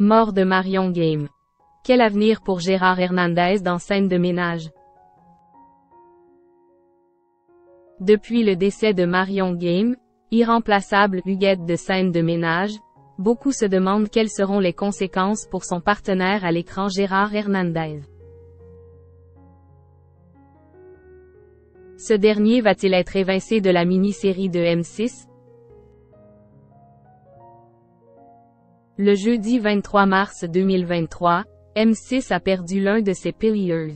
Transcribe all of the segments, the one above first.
Mort de Marion Game. Quel avenir pour Gérard Hernandez dans Scène de ménage? Depuis le décès de Marion Game, irremplaçable Huguette de Scène de ménage, beaucoup se demandent quelles seront les conséquences pour son partenaire à l'écran Gérard Hernandez. Ce dernier va-t-il être évincé de la mini-série de M6? Le jeudi 23 mars 2023, M6 a perdu l'un de ses piliers.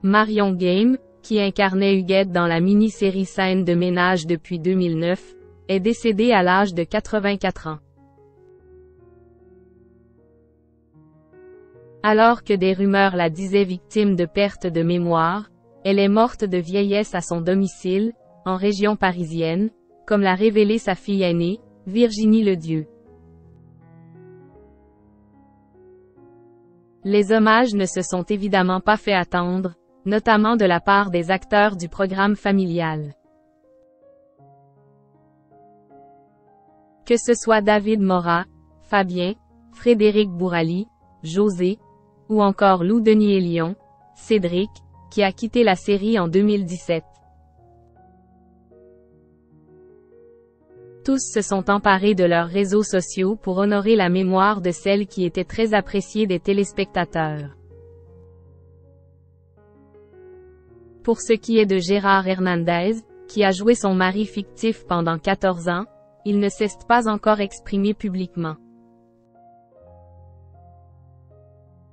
Marion Game, qui incarnait Huguette dans la mini-série Scène de ménage depuis 2009, est décédée à l'âge de 84 ans. Alors que des rumeurs la disaient victime de perte de mémoire, elle est morte de vieillesse à son domicile, en région parisienne, comme l'a révélé sa fille aînée, Virginie Ledieu. Les hommages ne se sont évidemment pas fait attendre, notamment de la part des acteurs du programme familial. Que ce soit David Morat, Fabien, Frédéric Bourali, José, ou encore Lou Denis-Hélion, Cédric, qui a quitté la série en 2017. Tous se sont emparés de leurs réseaux sociaux pour honorer la mémoire de celle qui était très appréciée des téléspectateurs. Pour ce qui est de Gérard Hernandez, qui a joué son mari fictif pendant 14 ans, il ne s'est pas encore exprimé publiquement.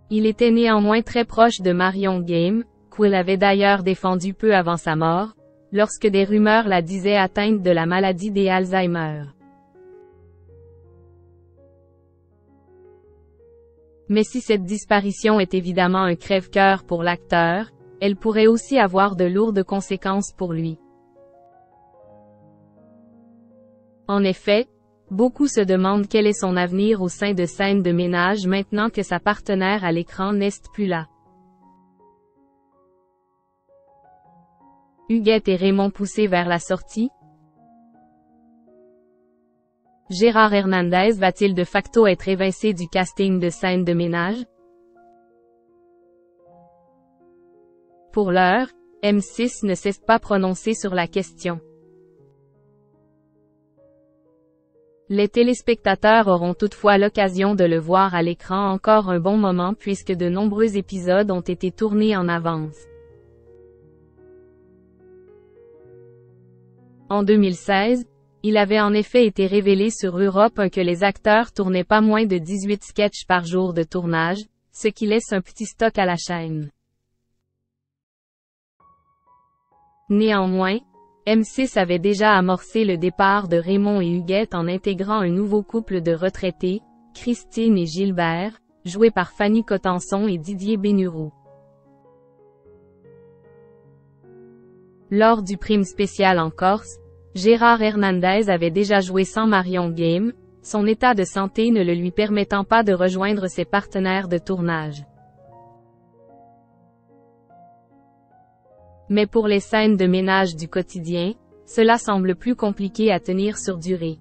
Il était néanmoins très proche de Marion Game, qu'il avait d'ailleurs défendu peu avant sa mort, lorsque des rumeurs la disaient atteinte de la maladie des Alzheimer. Mais si cette disparition est évidemment un crève-cœur pour l'acteur, elle pourrait aussi avoir de lourdes conséquences pour lui. En effet, beaucoup se demandent quel est son avenir au sein de Scène de ménage maintenant que sa partenaire à l'écran n'est plus là. Huguette et Raymond poussés vers la sortie? Gérard Hernandez va-t-il de facto être évincé du casting de Scène de ménage? Pour l'heure, M6 ne s'est pas prononcé sur la question. Les téléspectateurs auront toutefois l'occasion de le voir à l'écran encore un bon moment puisque de nombreux épisodes ont été tournés en avance. En 2016, il avait en effet été révélé sur Europe 1 que les acteurs tournaient pas moins de 18 sketchs par jour de tournage, ce qui laisse un petit stock à la chaîne. Néanmoins, M6 avait déjà amorcé le départ de Raymond et Huguette en intégrant un nouveau couple de retraités, Christine et Gilbert, joués par Fanny Cotenson et Didier Bénureau. Lors du prime spécial en Corse, Gérard Hernandez avait déjà joué sans Marion Game, son état de santé ne le lui permettant pas de rejoindre ses partenaires de tournage. Mais pour les scènes de ménage du quotidien, cela semble plus compliqué à tenir sur durée.